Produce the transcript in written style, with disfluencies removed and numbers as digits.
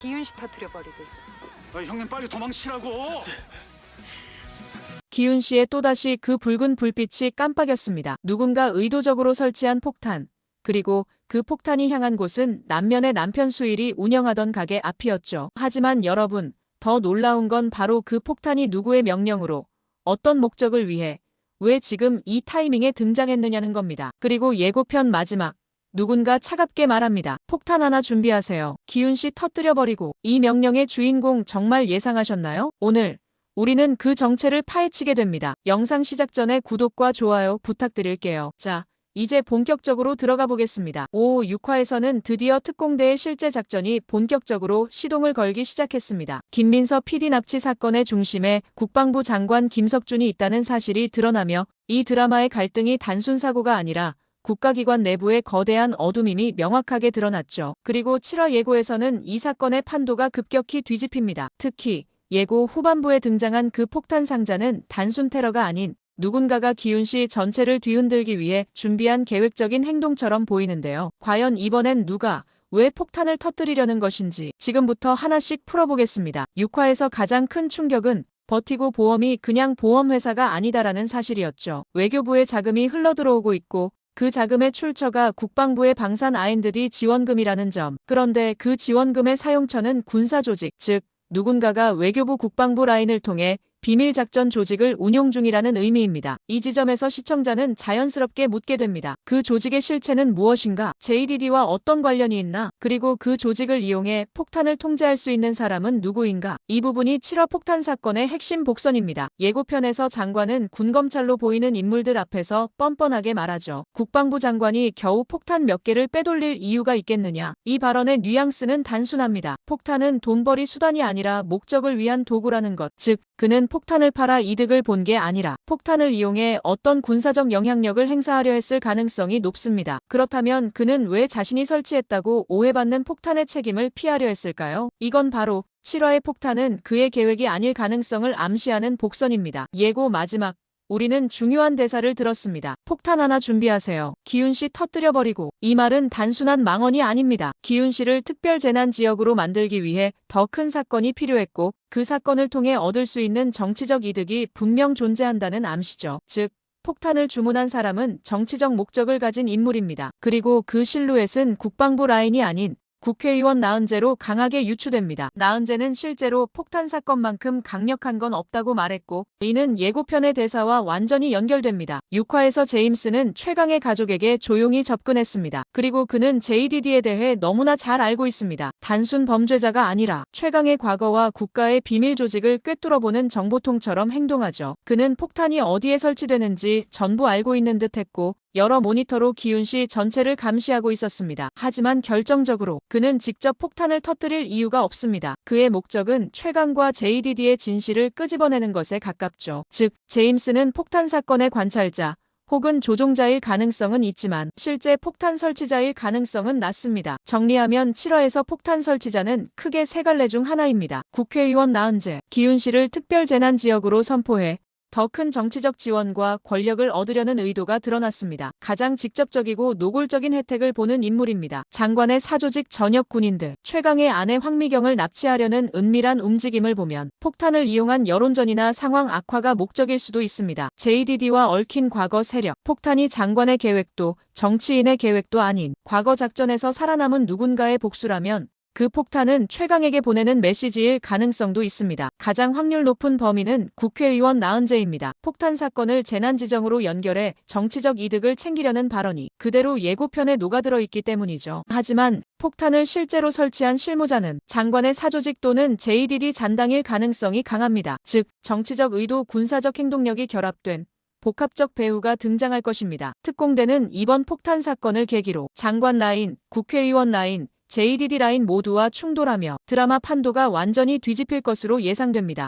기윤 씨 터뜨려버리고. 형님 빨리 도망치라고. 기윤 씨의 또다시 그 붉은 불빛이 깜빡였습니다. 누군가 의도적으로 설치한 폭탄. 그리고 그 폭탄이 향한 곳은 남면의 남편 수일이 운영하던 가게 앞이었죠. 하지만 여러분, 더 놀라운 건 바로 그 폭탄이 누구의 명령으로, 어떤 목적을 위해, 왜 지금 이 타이밍에 등장했느냐는 겁니다. 그리고 예고편 마지막. 누군가 차갑게 말합니다. 폭탄 하나 준비하세요. 기윤 씨 터뜨려버리고. 이 명령의 주인공 정말 예상하셨나요? 오늘 우리는 그 정체를 파헤치게 됩니다. 영상 시작 전에 구독과 좋아요 부탁드릴게요. 자, 이제 본격적으로 들어가 보겠습니다. 6화에서는 드디어 특공대의 실제 작전이 본격적으로 시동을 걸기 시작했습니다. 김민서 PD 납치 사건의 중심에 국방부 장관 김석준이 있다는 사실이 드러나며 이 드라마의 갈등이 단순 사고가 아니라 국가기관 내부의 거대한 어둠임이 명확하게 드러났죠. 그리고 7화 예고에서는 이 사건의 판도가 급격히 뒤집힙니다. 특히 예고 후반부에 등장한 그 폭탄 상자는 단순 테러가 아닌 누군가가 기윤 씨 전체를 뒤흔들기 위해 준비한 계획적인 행동처럼 보이는데요. 과연 이번엔 누가, 왜 폭탄을 터뜨리려는 것인지 지금부터 하나씩 풀어보겠습니다. 6화에서 가장 큰 충격은 버티고 보험이 그냥 보험회사가 아니다라는 사실이었죠. 외교부의 자금이 흘러들어오고 있고 그 자금의 출처가 국방부의 방산 R&D 지원금이라는 점. 그런데 그 지원금의 사용처는 군사조직, 즉 누군가가 외교부 국방부 라인을 통해 비밀작전 조직을 운용 중이라는 의미입니다. 이 지점에서 시청자는 자연스럽게 묻게 됩니다. 그 조직의 실체는 무엇인가? JDD와 어떤 관련이 있나? 그리고 그 조직을 이용해 폭탄을 통제할 수 있는 사람은 누구인가? 이 부분이 7화 폭탄 사건의 핵심 복선입니다. 예고편에서 장관은 군검찰로 보이는 인물들 앞에서 뻔뻔하게 말하죠. 국방부 장관이 겨우 폭탄 몇 개를 빼돌릴 이유가 있겠느냐? 이 발언의 뉘앙스는 단순합니다. 폭탄은 돈벌이 수단이 아니라 목적을 위한 도구라는 것. 즉, 그는 폭탄을 팔아 이득을 본 게 아니라 폭탄을 이용해 어떤 군사적 영향력을 행사하려 했을 가능성이 높습니다. 그렇다면 그는 왜 자신이 설치했다고 오해받는 폭탄의 책임을 피하려 했을까요? 이건 바로 7화의 폭탄은 그의 계획이 아닐 가능성을 암시하는 복선입니다. 예고 마지막. 우리는 중요한 대사를 들었습니다. 폭탄 하나 준비하세요. 기윤 씨 터뜨려버리고. 이 말은 단순한 망언이 아닙니다. 기윤 씨를 특별재난지역으로 만들기 위해 더 큰 사건이 필요했고 그 사건을 통해 얻을 수 있는 정치적 이득이 분명 존재한다는 암시죠. 즉, 폭탄을 주문한 사람은 정치적 목적을 가진 인물입니다. 그리고 그 실루엣은 국방부 라인이 아닌 국회의원 나은재로 강하게 유추됩니다. 나은재는 실제로 폭탄 사건만큼 강력한 건 없다고 말했고 이는 예고편의 대사와 완전히 연결됩니다. 6화에서 제임스는 최강의 가족에게 조용히 접근했습니다. 그리고 그는 JDD에 대해 너무나 잘 알고 있습니다. 단순 범죄자가 아니라 최강의 과거와 국가의 비밀 조직을 꿰뚫어보는 정보통처럼 행동하죠. 그는 폭탄이 어디에 설치되는지 전부 알고 있는 듯했고 여러 모니터로 기윤 씨 전체를 감시하고 있었습니다. 하지만 결정적으로 그는 직접 폭탄을 터뜨릴 이유가 없습니다. 그의 목적은 최강과 JDD의 진실을 끄집어내는 것에 가깝죠. 즉, 제임스는 폭탄 사건의 관찰자 혹은 조종자일 가능성은 있지만 실제 폭탄 설치자일 가능성은 낮습니다. 정리하면 7화에서 폭탄 설치자는 크게 세 갈래 중 하나입니다. 국회의원 나은재, 기윤 씨를 특별재난지역으로 선포해 더 큰 정치적 지원과 권력을 얻으려는 의도가 드러났습니다. 가장 직접적이고 노골적인 혜택을 보는 인물입니다. 장관의 사조직 전역 군인들, 최강의 아내 황미경을 납치하려는 은밀한 움직임을 보면 폭탄을 이용한 여론전이나 상황 악화가 목적일 수도 있습니다. JDD와 얽힌 과거 세력, 폭탄이 장관의 계획도 정치인의 계획도 아닌 과거 작전에서 살아남은 누군가의 복수라면 그 폭탄은 최강에게 보내는 메시지일 가능성도 있습니다. 가장 확률 높은 범인은 국회의원 나은재입니다. 폭탄 사건을 재난지정으로 연결해 정치적 이득을 챙기려는 발언이 그대로 예고편에 녹아들어 있기 때문이죠. 하지만 폭탄을 실제로 설치한 실무자는 장관의 사조직 또는 JDD 잔당일 가능성이 강합니다. 즉, 정치적 의도 군사적 행동력이 결합된 복합적 배후가 등장할 것입니다. 특공대는 이번 폭탄 사건을 계기로 장관 라인, 국회의원 라인, JDD 라인 모두와 충돌하며 드라마 판도가 완전히 뒤집힐 것으로 예상됩니다.